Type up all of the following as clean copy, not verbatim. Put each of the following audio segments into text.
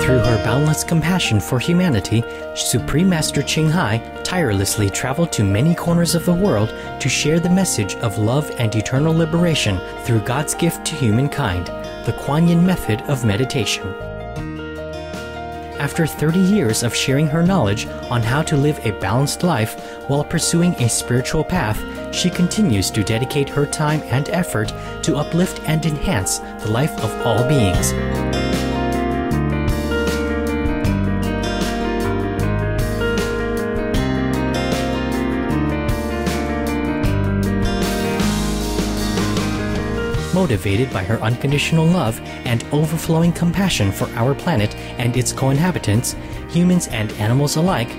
Through her boundless compassion for humanity, Supreme Master Ching Hai tirelessly traveled to many corners of the world to share the message of love and eternal liberation through God's gift to humankind, the Kuan Yin method of meditation. After 30 years of sharing her knowledge on how to live a balanced life while pursuing a spiritual path, she continues to dedicate her time and effort to uplift and enhance the life of all beings. Motivated by her unconditional love and overflowing compassion for our planet and its co-inhabitants, humans and animals alike,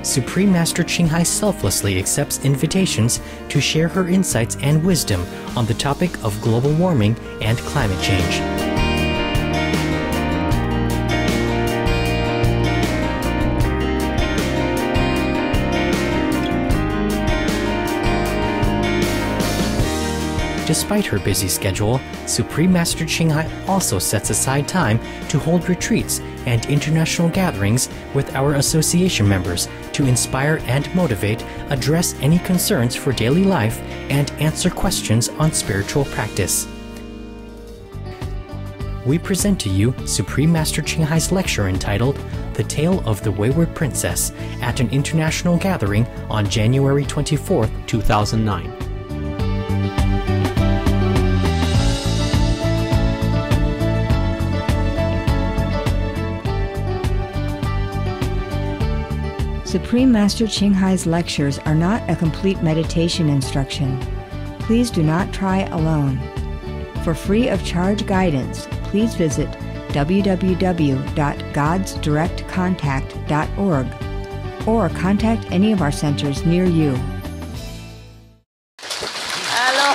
Supreme Master Ching Hai selflessly accepts invitations to share her insights and wisdom on the topic of global warming and climate change. Despite her busy schedule, Supreme Master Ching Hai also sets aside time to hold retreats and international gatherings with our association members to inspire and motivate, address any concerns for daily life, and answer questions on spiritual practice. We present to you Supreme Master Ching Hai's lecture entitled The Tale of the Wayward Princess at an international gathering on January 24, 2009. Supreme Master Ching Hai's lectures are not a complete meditation instruction. Please do not try alone. For free of charge guidance, please visit www.godsdirectcontact.org or contact any of our centers near you. Hello.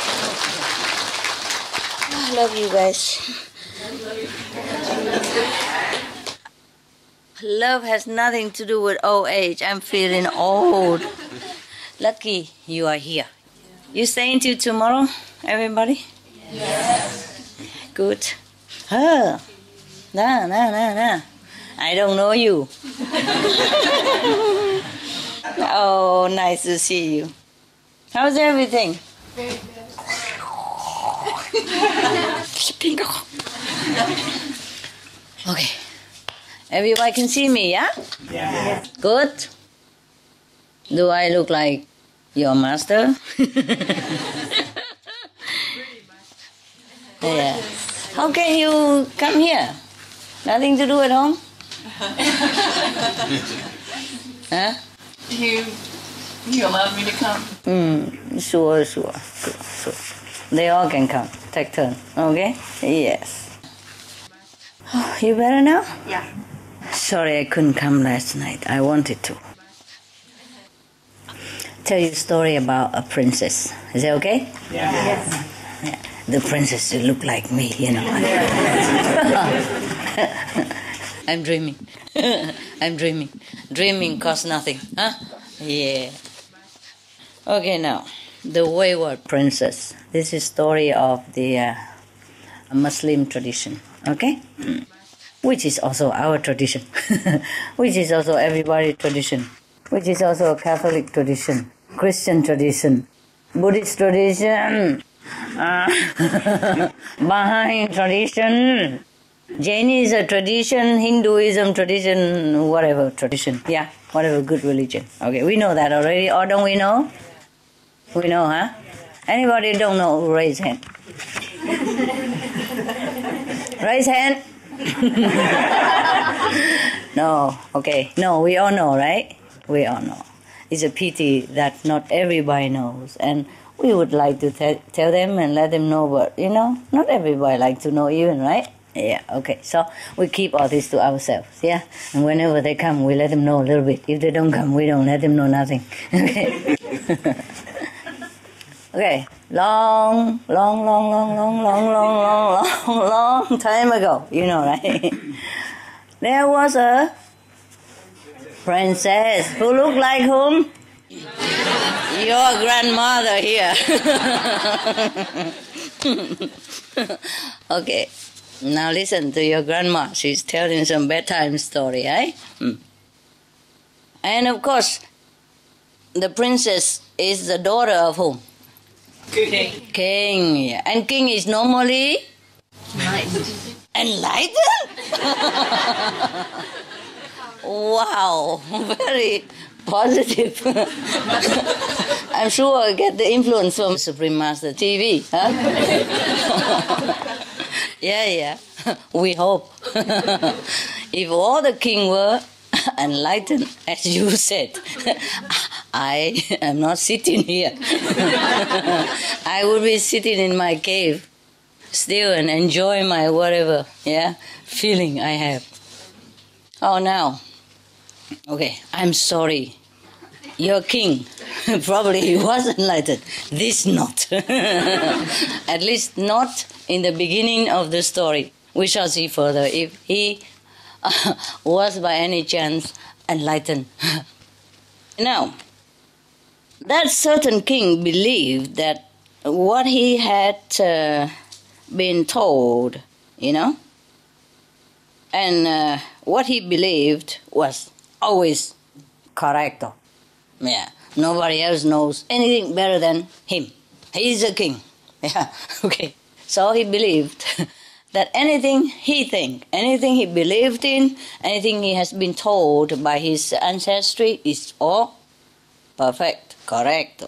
I love you guys. Love has nothing to do with old age. I'm feeling old. Lucky you are here. You staying till tomorrow, everybody? Yes. Good. Nah. I don't know you. Oh, nice to see you. How's everything? Very good. Okay. Everybody can see me, yeah? Yeah. Good. Do I look like your master? Yeah. How can you come here? Nothing to do at home? Huh? You allowed me to come? Sure. They all can come. Take turn. Okay? Yes. Oh, you better now? Yeah. Sorry I couldn't come last night. I wanted to. Tell you a story about a princess. Is that okay? Yeah. Yes. Yeah. The princess should look like me, you know. I'm dreaming. I'm dreaming. Dreaming costs nothing, huh? Yeah. Okay, now, the wayward princess. This is story of the Muslim tradition, okay? Which is also our tradition, which is also everybody's tradition, which is also a Catholic tradition, Christian tradition, Buddhist tradition, Baha'i tradition, Jainism tradition, Hinduism tradition, whatever tradition, yeah, whatever good religion. Okay, we know that already, or don't we know? We know, huh? Anybody don't know, raise hand. Raise hand. No, okay. No, we all know, right? We all know. It's a pity that not everybody knows. And we would like to tell them and let them know, but, you know, not everybody like to know even, right? Yeah, okay. So we keep all this to ourselves, yeah? And whenever they come, we let them know a little bit. If they don't come, we don't let them know nothing. Okay? Okay. Long time ago, you know, right? There was a princess who looked like whom? Your grandmother here. Okay. Now listen to your grandma. She's telling some bedtime story, eh? And of course, the princess is the daughter of whom? King. King, yeah. And king is normally? Enlightened? Wow, very positive. I'm sure I get the influence from Supreme Master TV. Huh? Yeah. We hope. If all the king were enlightened, as you said, I am not sitting here. I would be sitting in my cave still and enjoy my whatever, feeling I have. Oh, now, okay, I'm sorry. Your king, probably he was enlightened. This not. At least not in the beginning of the story. We shall see further if he was by any chance enlightened. Now, that certain king believed that what he had been told, and what he believed was always correct. Yeah, nobody else knows anything better than him. He's a king. Yeah, okay. So he believed that anything he think, anything he believed in, anything he has been told by his ancestry is all perfect, correct,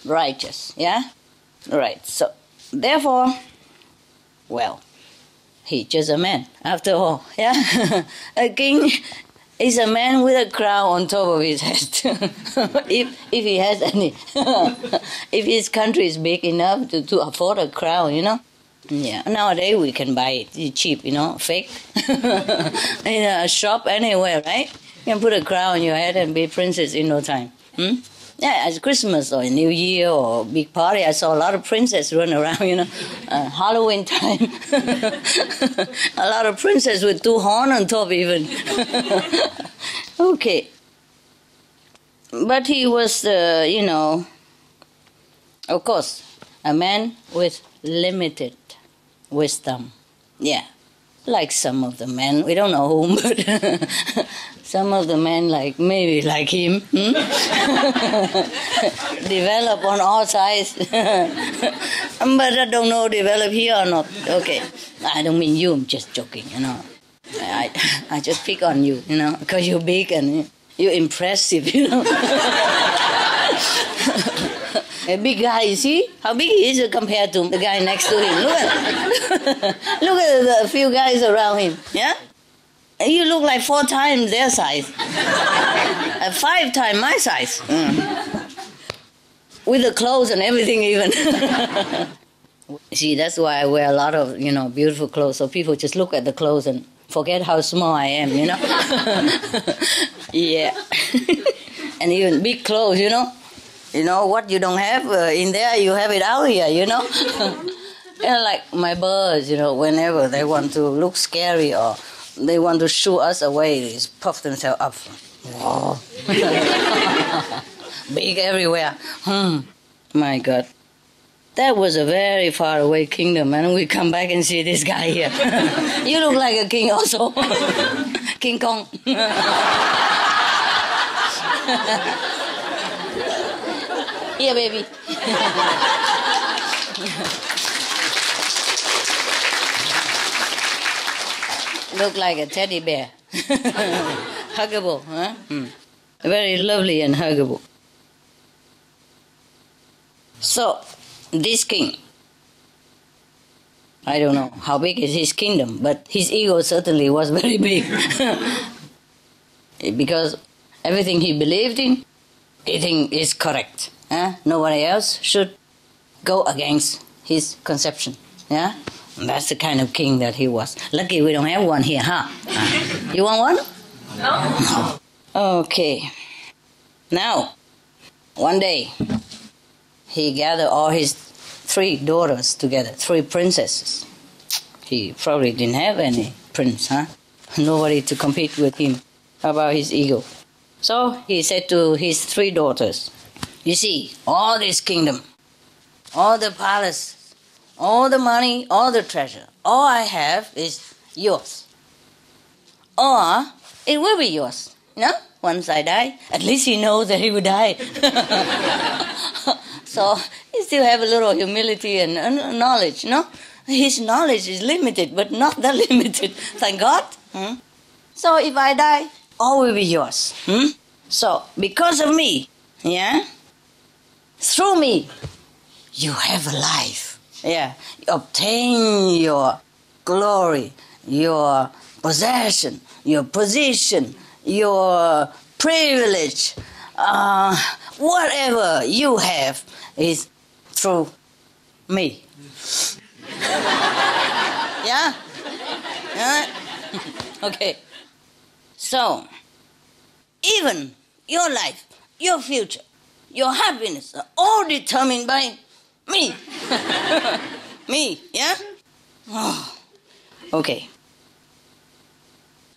righteous, yeah? Right, so therefore, well, he's just a man, after all, yeah? A king is a man with a crown on top of his head, if he has any. If his country is big enough to afford a crown, Yeah, nowadays we can buy it. It's cheap, fake. In a shop anywhere, right? You can put a crown on your head and be princess in no time. Yeah, at Christmas or New Year or big party, I saw a lot of princesses run around, Halloween time. A lot of princesses with 2 horns on top even. Okay. But he was, of course, a man with limited wisdom. Yeah. Like some of the men, we don't know whom, but some of the men, maybe like him, develop on all sides. But I don't know develop here or not. Okay, I don't mean you, I'm just joking, I just pick on you, because you're big and you're impressive, A big guy, you see? How big he is compared to the guy next to him. Look at the few guys around him, yeah? You look like 4 times their size. 5 times my size. With the clothes and everything even. See, that's why I wear a lot of, beautiful clothes, so people just look at the clothes and forget how small I am, Yeah. And even big clothes, what you don't have in there, you have it out here, Like my birds, whenever they want to look scary or they want to shoo us away, they just puff themselves up. Whoa. Big everywhere. My God. That was a very far away kingdom, and we come back and see this guy here. You look like a king also. King Kong. Here, baby. Look like a teddy bear. Huggable, huh? Very lovely and huggable. So, this king, I don't know how big is his kingdom, but his ego certainly was very big. Because everything he believed in, he thinks is correct. Nobody else should go against his conception. Yeah? And that's the kind of king that he was. Lucky we don't have one here, huh? You want one? No. Okay. Now, one day, he gathered all his 3 daughters together, 3 princesses. He probably didn't have any prince, huh? Nobody to compete with him about his ego. So he said to his 3 daughters, you see, all this kingdom, all the palace, all the money, all the treasure, all I have is yours. Or it will be yours, once I die. At least he knows that he will die. So he still have a little humility and knowledge, His knowledge is limited, but not that limited, thank God. So if I die, all will be yours. So because of me, through me, you have a life. You obtain your glory, your possession, your position, your privilege, whatever you have is through me. Yeah? Okay. So, even your life, your future, your happiness are all determined by me. Me, yeah? Oh, okay.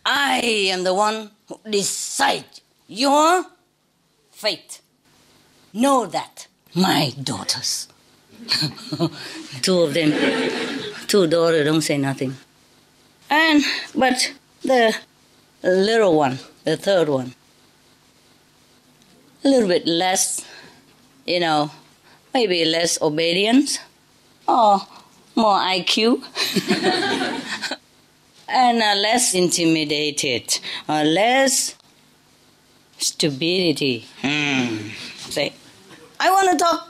I am the one who decides your fate. Know that, my daughters. Two of them. Two daughters don't say nothing. But the little one, the third one, a little bit less, maybe less obedience or more IQ and less intimidated or less stupidity. Say, I want to talk.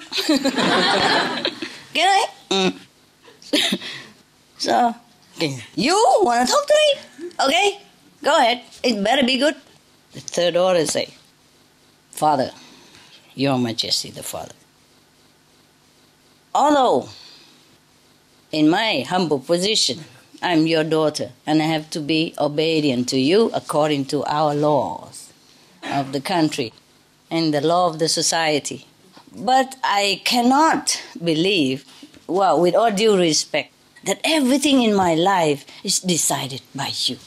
Can I? So, you want to talk to me? Okay, go ahead. It better be good. The third order say, Father, Your Majesty the Father. Although, in my humble position, I'm your daughter, and I have to be obedient to you according to our laws of the country and the law of the society. But I cannot believe, with all due respect, that everything in my life is decided by you.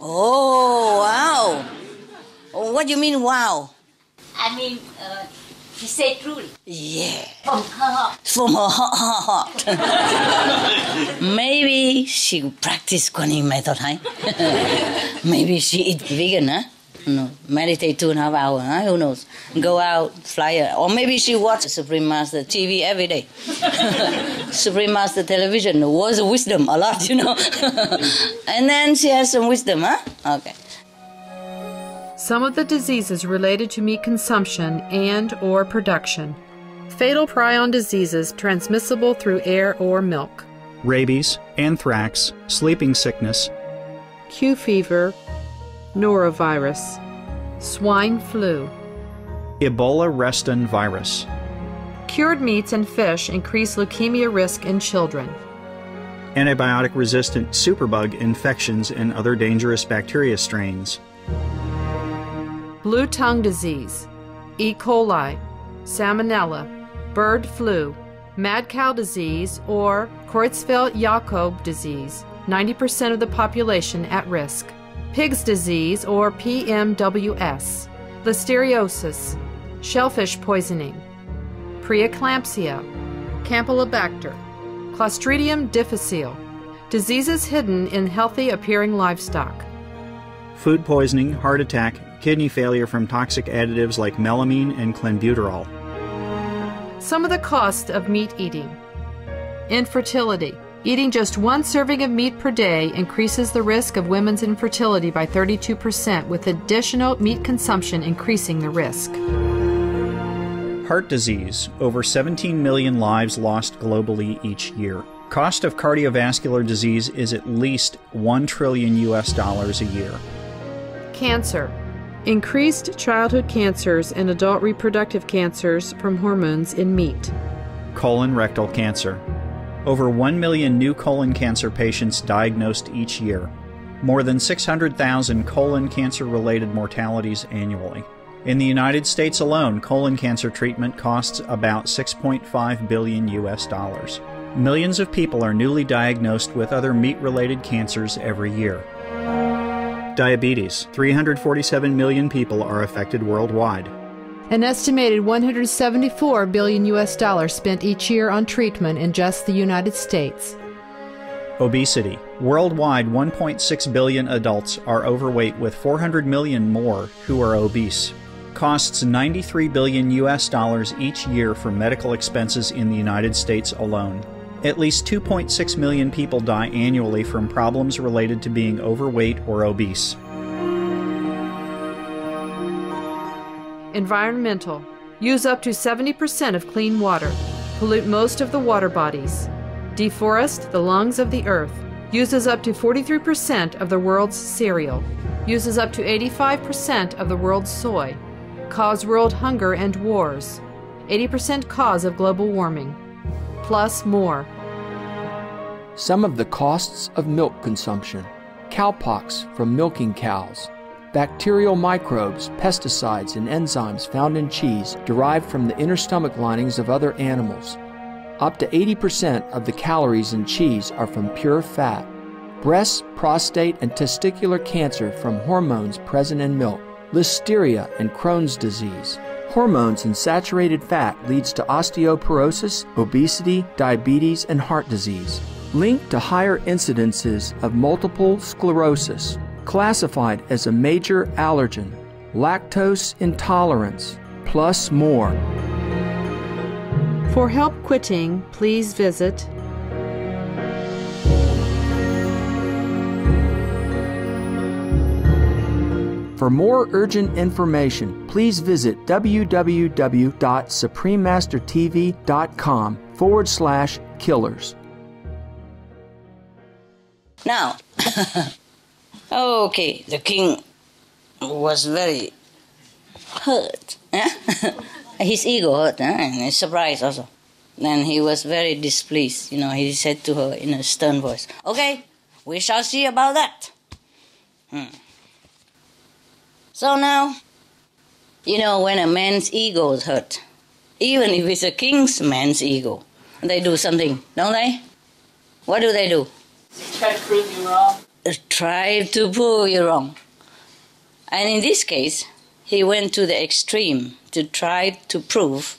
Oh, wow. What do you mean, wow? I mean, she said truly. Yeah. From her heart. From her heart. Maybe she practice Guanyin method, huh? Maybe she eat vegan, huh? No, meditate 2.5 hours, huh? Who knows? Go out, fly, or maybe she watch Supreme Master TV every day. Supreme Master television, words of wisdom, a lot, And then she has some wisdom, huh? Okay. Some of the diseases related to meat consumption and or production. Fatal prion diseases transmissible through air or milk. Rabies, anthrax, sleeping sickness, Q fever, norovirus, swine flu. Ebola reston virus. Cured meats and fish increase leukemia risk in children. Antibiotic-resistant superbug infections and other dangerous bacteria strains. Blue tongue disease, E. coli, salmonella, bird flu, mad cow disease, or Creutzfeldt-Jakob disease, 90% of the population at risk. Pig's disease, or PMWS, listeriosis, shellfish poisoning, preeclampsia, Campylobacter, Clostridium difficile, diseases hidden in healthy-appearing livestock. Food poisoning, heart attack, kidney failure from toxic additives like melamine and clenbuterol. Some of the costs of meat eating. Infertility. Eating just 1 serving of meat per day increases the risk of women's infertility by 32%, with additional meat consumption increasing the risk. Heart disease. Over 17 million lives lost globally each year. Cost of cardiovascular disease is at least $1 trillion a year. Cancer. Increased childhood cancers and adult reproductive cancers from hormones in meat. Colon rectal cancer. Over 1 million new colon cancer patients diagnosed each year. More than 600,000 colon cancer-related mortalities annually. In the United States alone, colon cancer treatment costs about $6.5 billion. Millions of people are newly diagnosed with other meat-related cancers every year. Diabetes. 347 million people are affected worldwide. An estimated $174 billion spent each year on treatment in just the United States. Obesity. Worldwide, 1.6 billion adults are overweight, with 400 million more who are obese. Costs $93 billion each year for medical expenses in the United States alone. At least 2.6 million people die annually from problems related to being overweight or obese. Environmental. Use up to 70% of clean water. Pollute most of the water bodies. Deforest the lungs of the earth. Uses up to 43% of the world's cereal. Uses up to 85% of the world's soy. Cause world hunger and wars. 80% cause of global warming. Plus more. Some of the costs of milk consumption. Cowpox from milking cows. Bacterial microbes, pesticides, and enzymes found in cheese derived from the inner stomach linings of other animals. Up to 80% of the calories in cheese are from pure fat. Breast, prostate, and testicular cancer from hormones present in milk. Listeria and Crohn's disease. Hormones in saturated fat leads to osteoporosis, obesity, diabetes, and heart disease. Linked to higher incidences of multiple sclerosis. Classified as a major allergen. Lactose intolerance. Plus more. For help quitting, please visit For more urgent information, please visit www.suprememastertv.com/killers. Now, okay, the king was very hurt. His ego hurt, and he's surprised also. And he was very displeased. He said to her in a stern voice, "Okay, we shall see about that." So now, when a man's ego is hurt, even if it's a king's man's ego, they do something, don't they? What do? Try to prove you wrong. Try to prove you wrong. And in this case, he went to the extreme to try to prove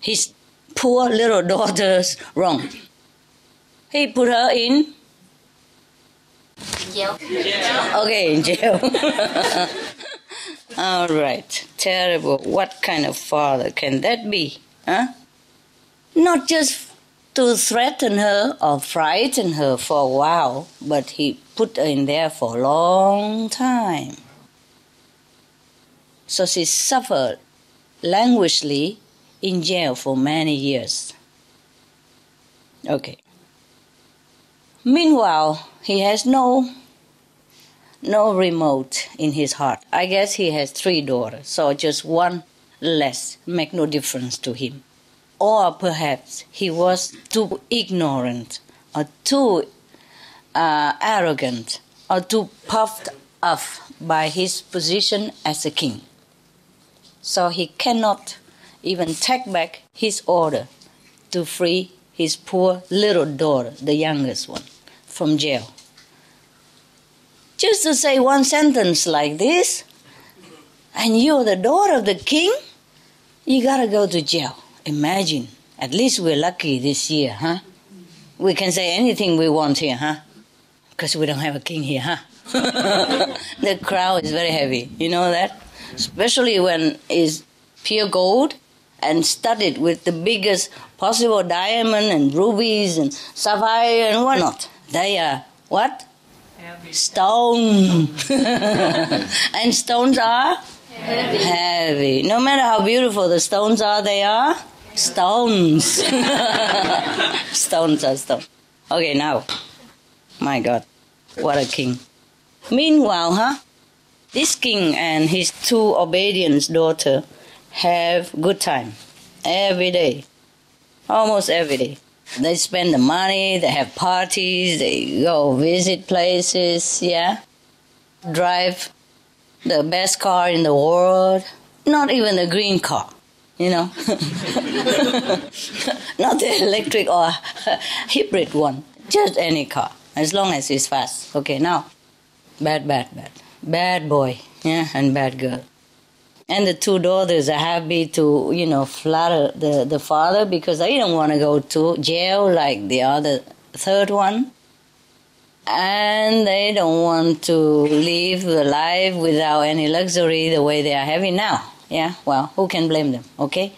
his poor little daughter's wrong. He put her in jail. Okay, in jail. All right. Terrible. What kind of father can that be? Huh? Not just to threaten her or frighten her for a while, but he put her in there for a long time. So she suffered languishingly in jail for many years. Okay. Meanwhile, he has no remote in his heart. I guess he has 3 daughters, so just one less make no difference to him. Or perhaps he was too ignorant or too arrogant or too puffed up by his position as a king. So he cannot even take back his order to free his poor little daughter, the youngest one, from jail. Just to say one sentence like this, and you're the daughter of the king, you gotta go to jail. Imagine. At least we're lucky this year, huh? We can say anything we want here, huh? Because we don't have a king here, huh? The crowd is very heavy. You know that? Especially when it's pure gold and studded with the biggest possible diamond and rubies and sapphire and whatnot. They are what? Heavy. Stone. And stones are? Heavy. No matter how beautiful the stones are, they are stones. Stones are stones. Okay, now. My God, what a king. Meanwhile, this king and his 2 obedient daughters have good time every day, almost every day. They spend the money, they have parties, they go visit places, drive the best car in the world, not even a green car, not the electric or hybrid one, just any car, as long as it's fast. Okay, now, bad boy, and bad girl. And the 2 daughters are happy to, flatter the father because they don't want to go to jail like the other 3rd one. And they don't want to live the life without any luxury the way they are having now. Yeah, well, who can blame them, okay?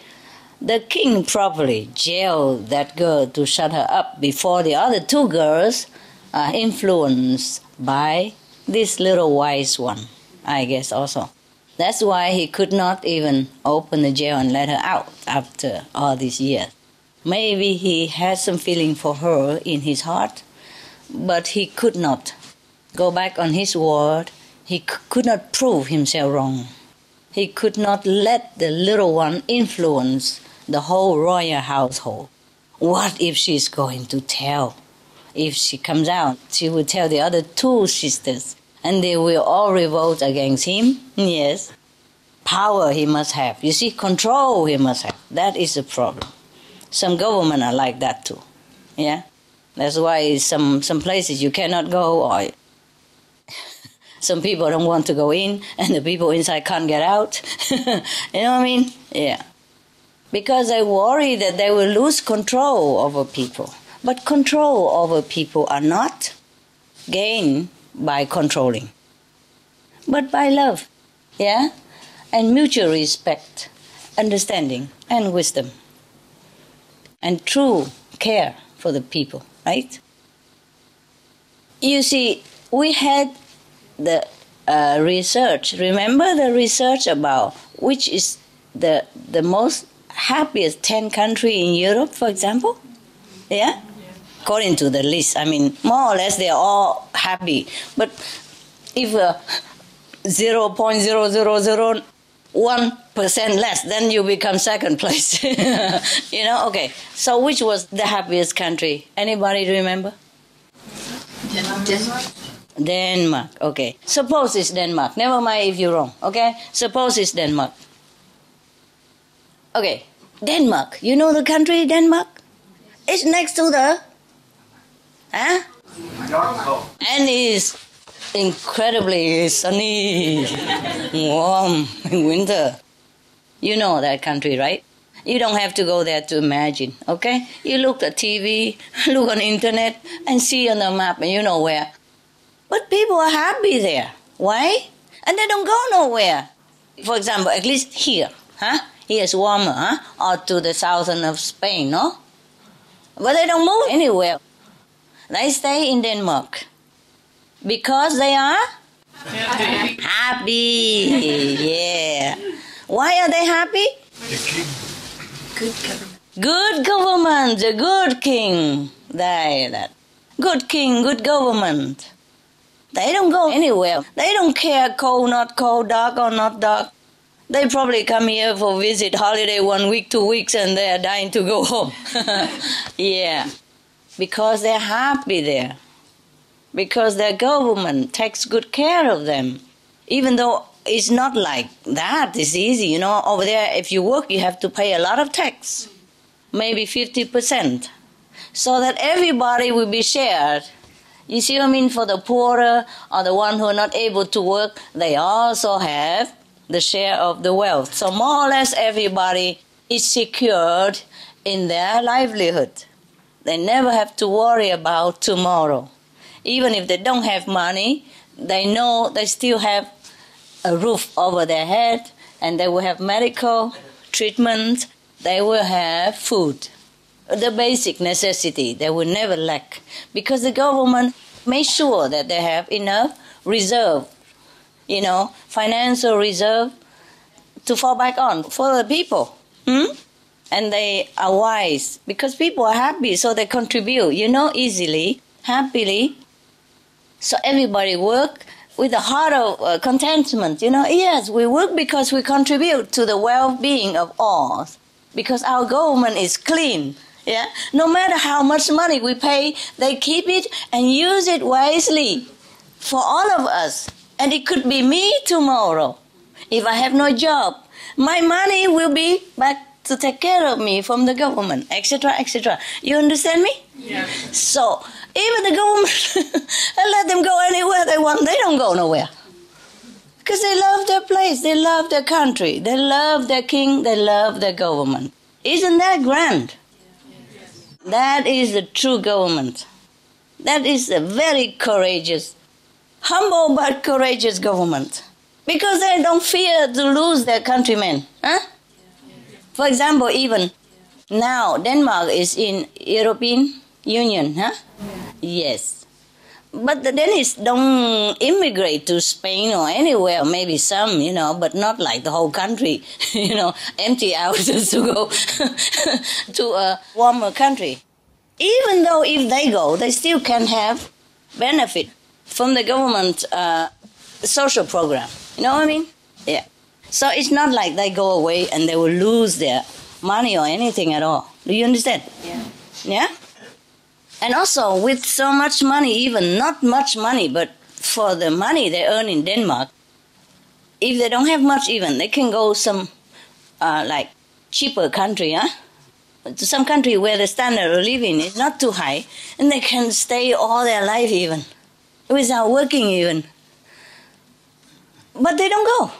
The king probably jailed that girl to shut her up before the other two girls are influenced by this little wise one, I guess also. That's why he could not even open the jail and let her out after all these years. Maybe he had some feeling for her in his heart, but he could not go back on his word. He could not prove himself wrong. He could not let the little one influence the whole royal household. What if she's going to tell? If she comes out, she will tell the other two sisters, and they will all revolt against him. Yes. Power he must have. You see, control he must have. That is the problem. Some government are like that too. Yeah? That's why some places you cannot go, or some people don't want to go in, and the people inside can't get out. You know what I mean? Yeah. Because they worry that they will lose control over people. But control over people are not gained by controlling, but by love, yeah? And mutual respect, understanding, and wisdom, and true care for the people, right? You see, we had the research. Remember the research about which is the most happiest 10 countries in Europe, for example? Yeah? According to the list, I mean, more or less they're all happy. But if 0.0001% less, then you become second place. You know, okay. So which was the happiest country? Anybody remember? Denmark. Denmark, okay. Suppose it's Denmark. Never mind if you're wrong, okay? Suppose it's Denmark. Okay, Denmark. You know the country Denmark? It's next to the... Huh? And it's incredibly sunny, warm in winter. You know that country, right? You don't have to go there to imagine, okay? You look at TV, look on the internet, and see on the map, and you know where. But people are happy there. Why? And they don't go nowhere. For example, at least here, huh? Here is warmer, huh? Or to the southern of Spain, no? But they don't move anywhere. They stay in Denmark because they are happy. Yeah. Why are they happy? Good government. Good government, the good king. That. Good king, good government. They don't go anywhere. They don't care cold, not cold, dark or not dark. They probably come here for visit, holiday 1 week, 2 weeks, and they're dying to go home. Yeah. Because they're happy there. Because their government takes good care of them. Even though it's not like that, it's easy, you know. Over there, if you work, you have to pay a lot of tax. Maybe 50%. So that everybody will be shared. You see what I mean? For the poorer or the one who are not able to work, they also have the share of the wealth. So more or less everybody is secured in their livelihood. They never have to worry about tomorrow. Even if they don't have money, they know they still have a roof over their head, and they will have medical treatment, they will have food. The basic necessity, they will never lack. Because the government makes sure that they have enough reserve, you know, financial reserve to fall back on for the people. And they are wise because people are happy, so they contribute, you know, easily, happily. So everybody work with a heart of contentment, you know. Yes, we work because we contribute to the well-being of all, because our government is clean. Yeah, no matter how much money we pay, they keep it and use it wisely for all of us. And it could be me tomorrow. If I have no job, my money will be back to take care of me from the government, etc., etc. You understand me? Yeah. So, even the government, let them go anywhere they want, they don't go nowhere. Because they love their place, they love their country, they love their king, they love their government. Isn't that grand? That is the true government. That is a very courageous, humble but courageous government. Because they don't fear to lose their countrymen. Huh? For example, even now Denmark is in European Union. Huh? Yes. But the Danish don't immigrate to Spain or anywhere, maybe some, but not like the whole country, empty houses to go to a warmer country. Even though if they go, they still can have benefit from the government social program. You know what I mean? Yeah. So it's not like they go away and they will lose their money or anything at all. Do you understand? Yeah. Yeah? And also, with so much money, even not much money, but for the money they earn in Denmark, if they don't have much even, they can go some, like, cheaper country, huh? To some country where the standard of living is not too high, and they can stay all their life even, without working even. But they don't go.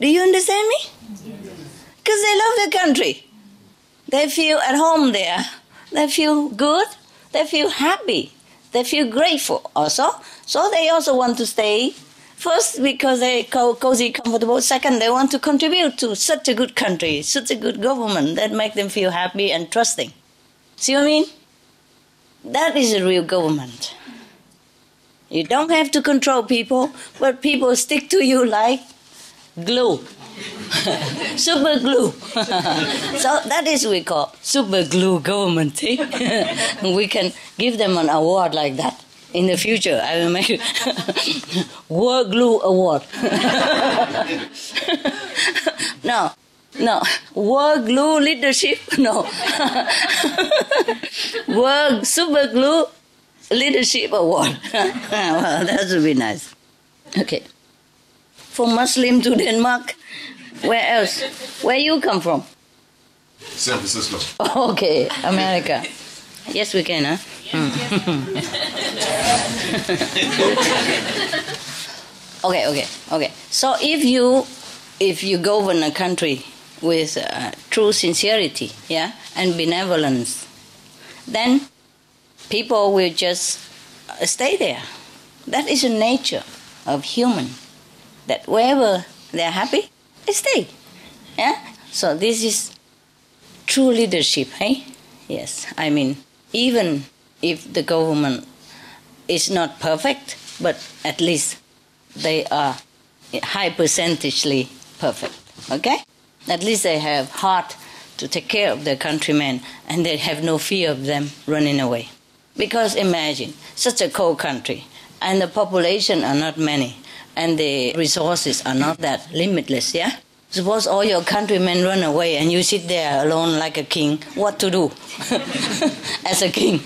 Do you understand me? Because they love their country. They feel at home there. They feel good. They feel happy. They feel grateful also. So they also want to stay. First, because they're cozy, comfortable. Second, they want to contribute to such a good country, such a good government that make them feel happy and trusting. See what I mean? That is a real government. You don't have to control people, but people stick to you like glue. Super glue. So that is what we call super glue government. We can give them an award like that. In the future, I will make World Glue Award. No. World Glue Leadership? No. World Super Glue Leadership Award. Well, that would be nice. Okay. From Muslim to Denmark. Where else? Where you come from? San Francisco. Okay, America. Yes, we can, huh? Okay. So if you govern a country with true sincerity, yeah, and benevolence, then people will just stay there. That is the nature of human. That wherever they're happy, they stay. Yeah. So this is true leadership, hey? Yes. I mean, even if the government is not perfect, but at least they are high percentagely perfect, okay? At least they have heart to take care of their countrymen, and they have no fear of them running away. Because imagine, such a cold country, and the population are not many, and the resources are not that limitless, yeah? Suppose all your countrymen run away and you sit there alone like a king. What to do? As a king,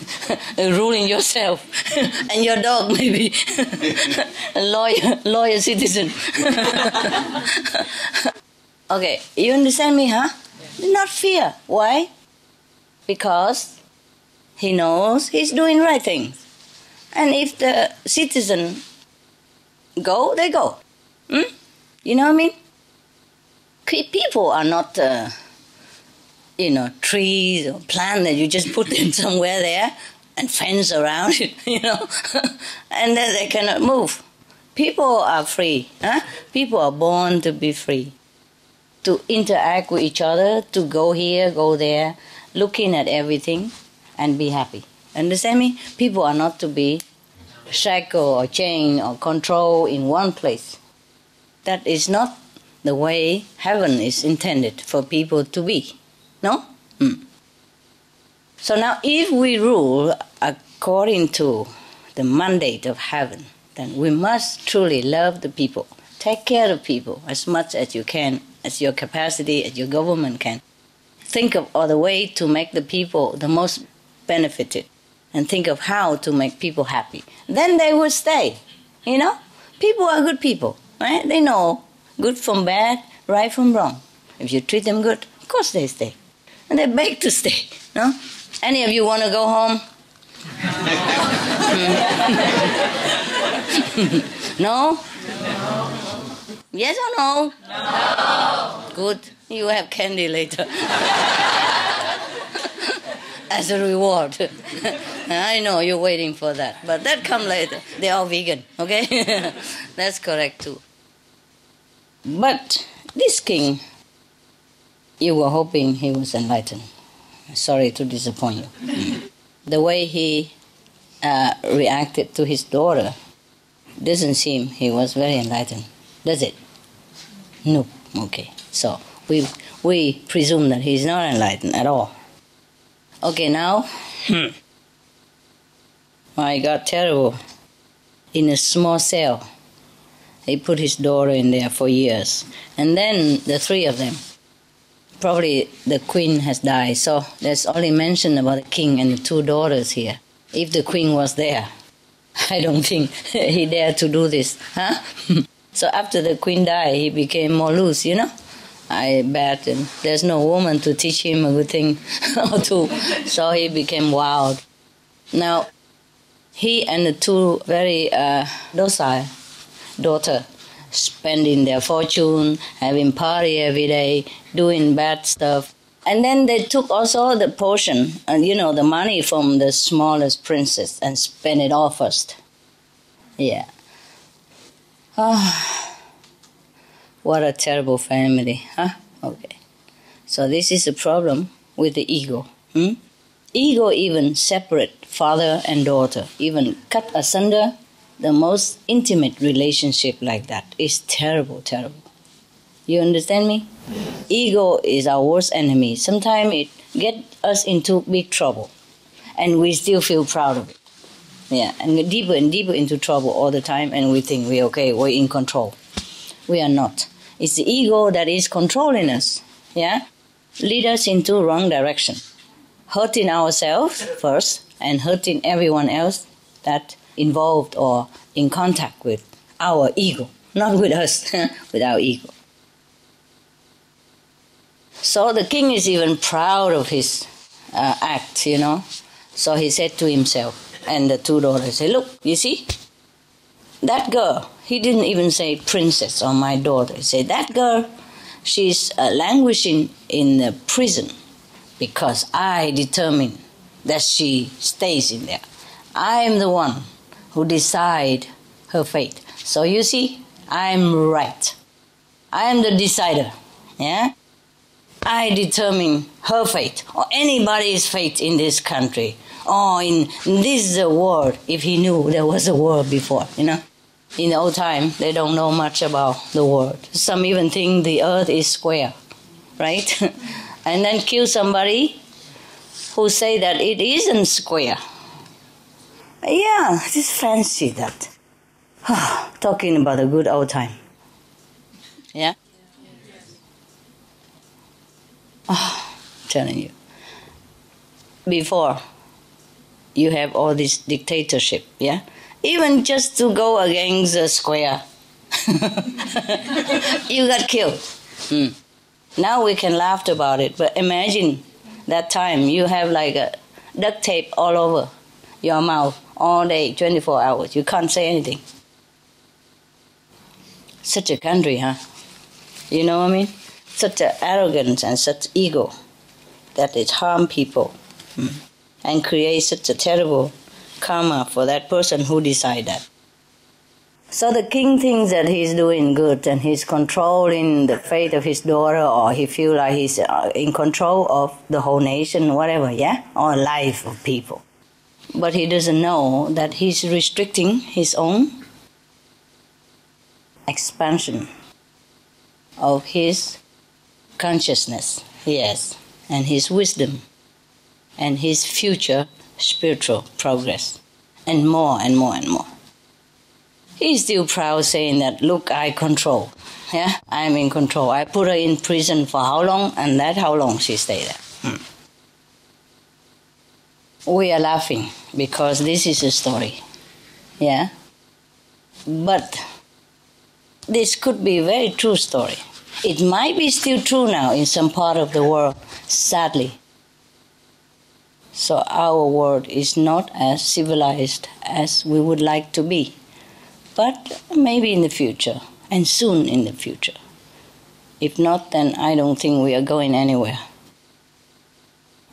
ruling yourself and your dog maybe, a loyal citizen. Okay, you understand me, huh? Not fear. Why? Because he knows he's doing right things. And if the citizen go, they go. You know what I mean? People are not, trees or plants that you just put them somewhere there and fence around it, and then they cannot move. People are free. Huh? People are born to be free, to interact with each other, to go here, go there, looking at everything and be happy. Understand me? People are not to be shackled or chained or controlled in one place. That is not the way heaven is intended for people to be. No? So now if we rule according to the mandate of heaven, then we must truly love the people. Take care of people as much as you can, as your capacity, as your government can. Think of other way to make the people the most benefited, and think of how to make people happy. Then they will stay. People are good people, right? They know good from bad, right from wrong. If you treat them good, of course they stay. And they beg to stay, no? Any of you want to go home? No? Yes or no? No. Good. You have candy later. as a reward. I know you're waiting for that, but that come later. They are vegan, okay? That's correct too. But this king, you were hoping he was enlightened. Sorry to disappoint you. The way he reacted to his daughter doesn't seem he was very enlightened, does it? No. Okay. So we presume that he's not enlightened at all. Okay, now, I got terrible. In a small cell, he put his daughter in there for years. And then the three of them, probably the queen has died, so there's only mention about the king and the two daughters here. If the queen was there, I don't think he dared to do this, huh? So after the queen died, he became more loose, you know? I bet, and there's no woman to teach him a good thing or two, so he became wild. Now, he and the two very docile daughter spending their fortune, having party every day, doing bad stuff. And then they took also the portion, the money from the smallest princess and spent it all first. Yeah. What a terrible family, huh? Okay. So this is a problem with the ego. Ego even separate father and daughter, even cut asunder the most intimate relationship like that. Is terrible, terrible. You understand me? Yes. Ego is our worst enemy. Sometimes it gets us into big trouble, and we still feel proud of it. Yeah, and get deeper and deeper into trouble all the time, and we think we're okay, we're in control. We are not. It's the ego that is controlling us, yeah? Lead us into wrong direction. Hurting ourselves first, and hurting everyone else that involved or in contact with our ego. Not with us, with our ego. So the king is even proud of his act, So he said to himself, and the two daughters say, look, you see, that girl, he didn't even say princess or my daughter. He said, that girl, she's languishing in the prison because I determine that she stays in there. I am the one who decide her fate. So you see, I'm right. I am the decider, yeah? I determine her fate or anybody's fate in this country or in this world, if he knew there was a world before, In the old time, they don't know much about the world. Some even think the earth is square, right? And then kill somebody who say that it isn't square. Yeah, just fancy that. Talking about a good old time. Yeah? Telling you. Before, you have all this dictatorship, yeah? Even just to go against the square, you got killed. Now we can laugh about it, but imagine that time you have like a duct tape all over your mouth all day, 24 hours. You can't say anything. Such a country, huh? You know what I mean? Such an arrogance and such ego that it harm people and create such a terrible karma for that person who decide that. So the king thinks that he's doing good and he's controlling the fate of his daughter, or he feels like he's in control of the whole nation, whatever, yeah? Or life of people. But he doesn't know that he's restricting his own expansion of his consciousness, yes, and his wisdom, and his future spiritual progress, and more and more and more. He's still proud saying that, look, I control, yeah, I'm in control. I put her in prison for how long, and that's how long she stayed there. We are laughing because this is a story, yeah? But this could be a very true story. It might be still true now in some part of the world, sadly. So our world is not as civilized as we would like to be. But maybe in the future, and soon in the future. If not, then I don't think we are going anywhere.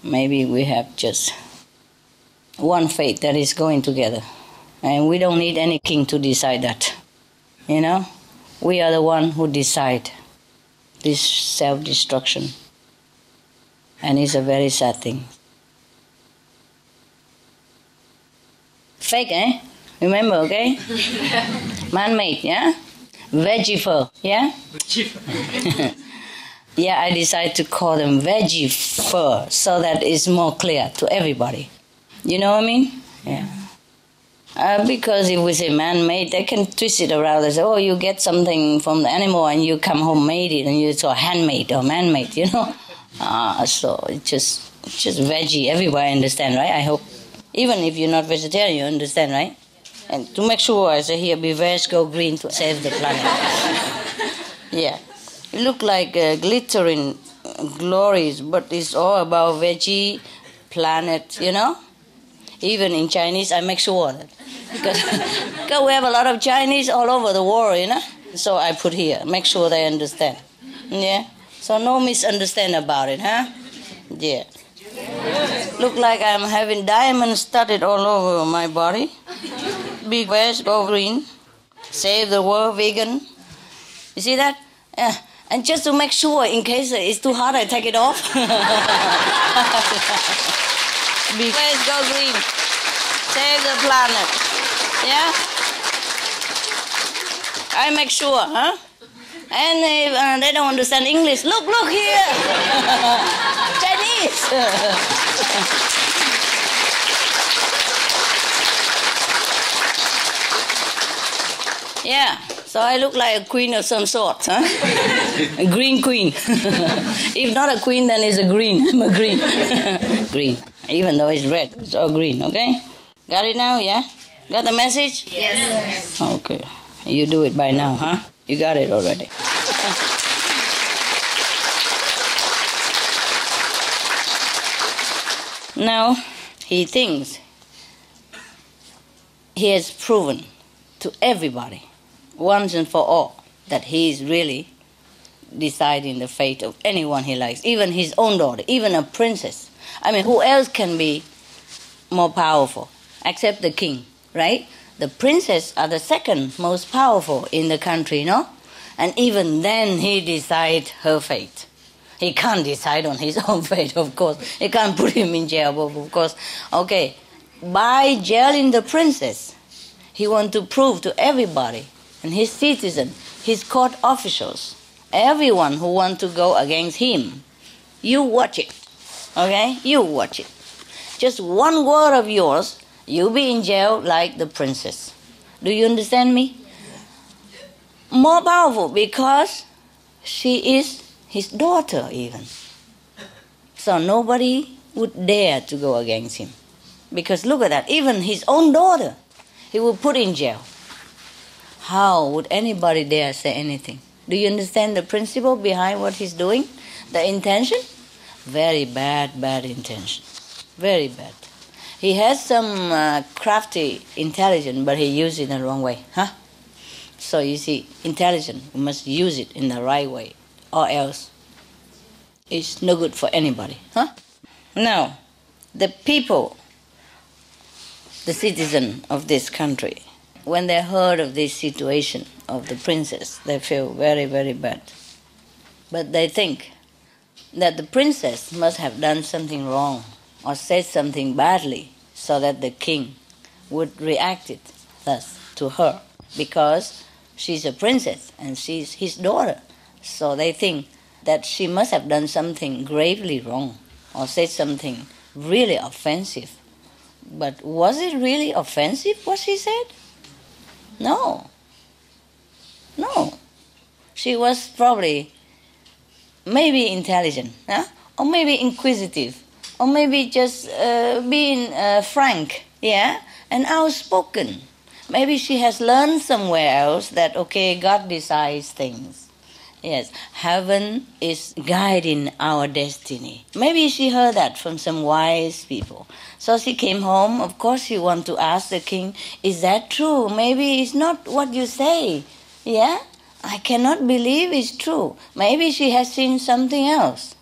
maybe we have just one fate that is going together. And we don't need any king to decide that. You know? We are the one who decide this self-destruction. And it's a very sad thing. Fake, eh? Remember, okay? Man-made, yeah? Veggie fur, yeah? Yeah, I decided to call them veggie fur so that it's more clear to everybody. You know what I mean? Yeah. Because if we say man-made, they can twist it around and say, oh, you get something from the animal and you come home made it and you saw handmade or man-made, you know? So it's just veggie. Everybody understand, right? I hope. Even if you're not vegetarian, you understand, right? And to make sure, I say here, be veg, go green to save the planet. Yeah. It look like glittering glories, but it's all about veggie, planet, you know? Even in Chinese, I make sure that. Because we have a lot of Chinese all over the world, you know? So I put here, make sure they understand. Yeah? So no misunderstand about it, huh? Yeah. Look like I'm having diamonds studded all over my body. Be veg, go green. Save the world, vegan. You see that? Yeah. And just to make sure, in case it's too hot, I take it off. Be veg, go green. Save the planet. Yeah? I make sure, huh? And if they don't understand English, look here. Chinese. Yeah, so I look like a queen of some sort, huh? A green queen. If not a queen, then it's a green. I'm a green. Green. Even though it's red, it's all green, okay? Got it now, yeah? Got the message? Yes. Okay. You do it by now, huh? You got it already. Now, he thinks he has proven to everybody, once and for all, that he is really deciding the fate of anyone he likes, even his own daughter, even a princess. I mean, who else can be more powerful except the king, right? The princes are the second most powerful in the country, no? And even then he decides her fate. He can't decide on his own fate, of course. He can't put him in jail, of course. Okay, by jailing the princess, he wants to prove to everybody, and his citizens, his court officials, everyone who wants to go against him, you watch it, okay? You watch it. Just one word of yours, you'll be in jail like the princess. Do you understand me? More powerful because she is his daughter even. So nobody would dare to go against him. Because look at that, even his own daughter, he would put in jail. How would anybody dare say anything? Do you understand the principle behind what he's doing? The intention? Very bad intention. Very bad. He has some crafty intelligence, but he used it in the wrong way. Huh? So you see, intelligence, we must use it in the right way, or else it's no good for anybody. Huh? Now, the people, the citizen of this country, when they heard of this situation of the princess, they feel very, very bad. But they think that the princess must have done something wrong or said something badly so that the king would react it thus to her, because she's a princess and she's his daughter. So they think that she must have done something gravely wrong or said something really offensive. But was it really offensive what she said? No. She was probably maybe intelligent, huh? Or maybe inquisitive, or maybe just being frank, yeah, and outspoken. Maybe she has learned somewhere else that, okay, God decides things. Yes, heaven is guiding our destiny. Maybe she heard that from some wise people. So she came home. Of course, she wanted to ask the king, is that true? Maybe it's not what you say. Yeah? I cannot believe it's true. Maybe she has seen something else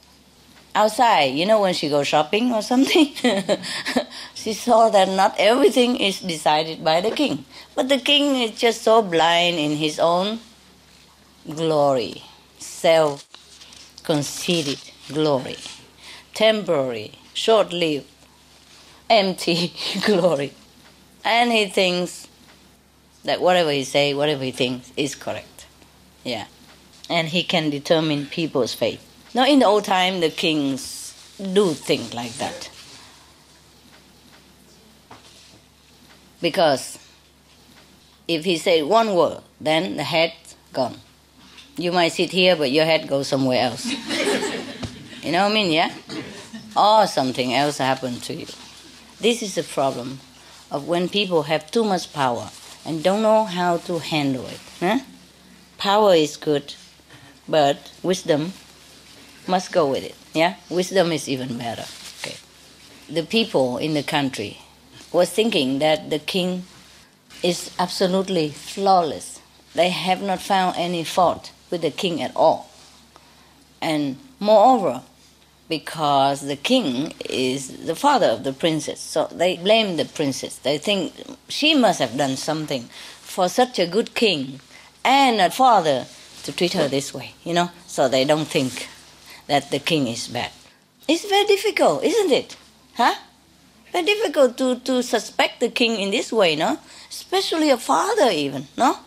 outside, when she goes shopping or something, she saw that not everything is decided by the king. But the king is just so blind in his own glory, self-conceited glory, temporary, short-lived, empty glory. And he thinks that whatever he says, whatever he thinks is correct. Yeah. And he can determine people's fate. Now, in the old time, the kings do think like that. Because if he said one word, then the head's gone. You might sit here, but your head goes somewhere else. You know what I mean, yeah? Or something else happened to you. This is the problem of when people have too much power and don't know how to handle it. Huh? Power is good, but wisdom must go with it. Yeah, wisdom is even better. Okay. The people in the country was thinking that the king is absolutely flawless. They have not found any fault with the king at all. And moreover, because the king is the father of the princess, so they blame the princess. They think she must have done something for such a good king and a father to treat her this way, so they don't think that the king is bad. It's very difficult, isn't it? Huh? Very difficult to suspect the king in this way, no? Especially a father even, no?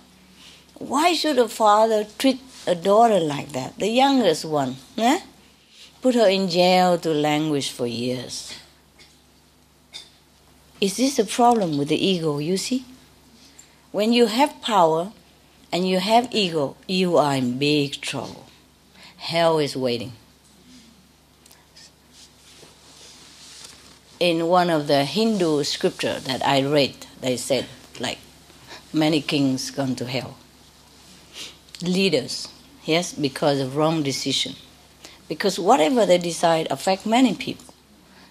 Why should a father treat a daughter like that, the youngest one, eh? Put her in jail to languish for years? Is this a problem with the ego, you see? When you have power and you have ego, you are in big trouble. Hell is waiting. In one of the Hindu scripture that I read, they said, like, many kings gone to hell. Leaders, yes, because of wrong decision. Because whatever they decide affect many people.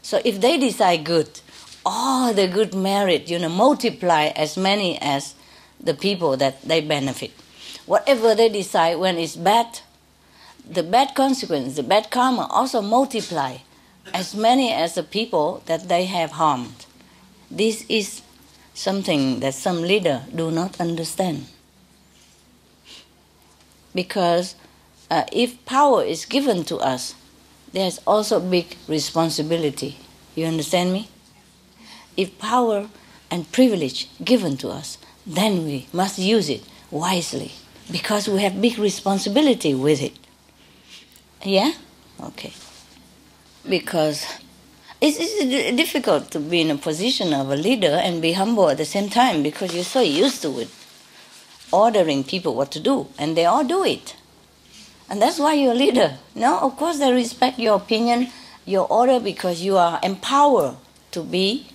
So if they decide good, all the good merit, multiply as many as the people that they benefit. Whatever they decide when it's bad, the bad consequence, the bad karma also multiply as many as the people that they have harmed. This is something that some leaders do not understand. Because if power is given to us, there's also big responsibility. You understand me? If power and privilege given to us, then we must use it wisely, because we have big responsibility with it. Yeah? Okay. Because it's difficult to be in a position of a leader and be humble at the same time, because you're so used to it, ordering people what to do, and they all do it. And that's why you're a leader. No, of course they respect your opinion, your order, because you are empowered to be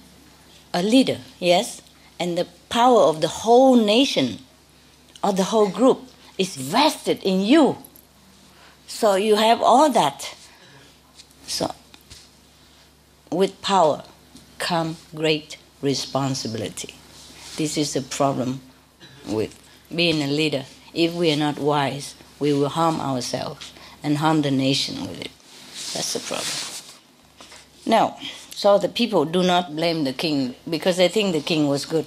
a leader, yes? And the power of the whole nation or the whole group is vested in you. So you have all that. So with power come great responsibility. This is the problem with being a leader. If we are not wise, we will harm ourselves and harm the nation with it. That's the problem. Now, so the people do not blame the king because they think the king was good,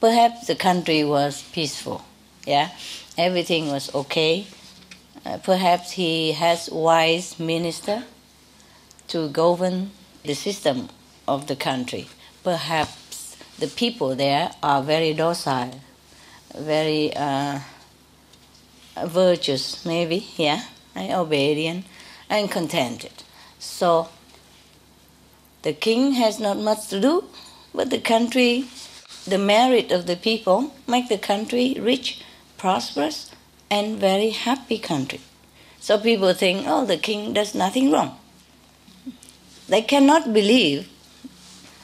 Perhaps the country was peaceful, yeah? Everything was okay. Perhaps he has wise minister to govern the system of the country. Perhaps the people there are very docile, very virtuous, maybe, yeah, and obedient and contented. So the king has not much to do, but the country, the merit of the people, make the country rich, prosperous, and very happy country. So people think, the king does nothing wrong. They cannot believe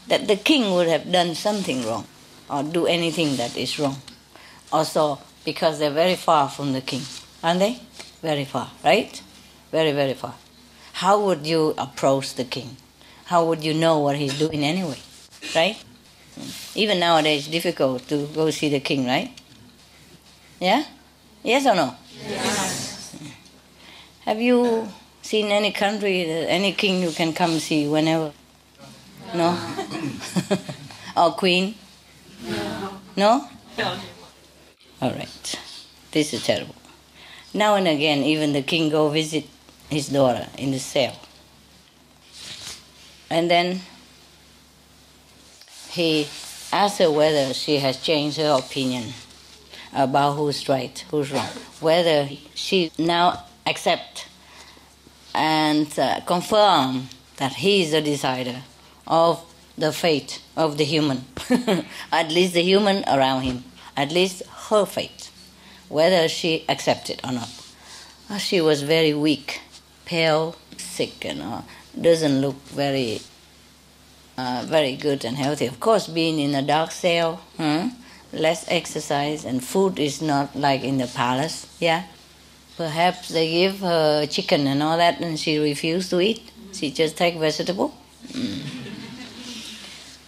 that the king would have done something wrong or do anything that is wrong. Also, because they're very far from the king, aren't they? Very far, right? Very, very far. How would you approach the king? How would you know what he's doing anyway, right? Even nowadays, it's difficult to go see the king, right? Yeah? Yes or no? Yes. Have you See, in any country, any king you can come see whenever. No? Or queen? No? All right. This is terrible. Now and again, even the king go visit his daughter in the cell. And then he asks her whether she has changed her opinion about who's right, who's wrong. Whether she now accept and confirm that he is the decider of the fate of the human, at least the human around him, at least her fate, whether she accepts it or not. She was very weak, pale, sick, and doesn't look very good and healthy. Of course, being in a dark cell, less exercise, and food is not like in the palace, yeah. Perhaps they give her chicken and all that, and she refused to eat. She just take vegetable.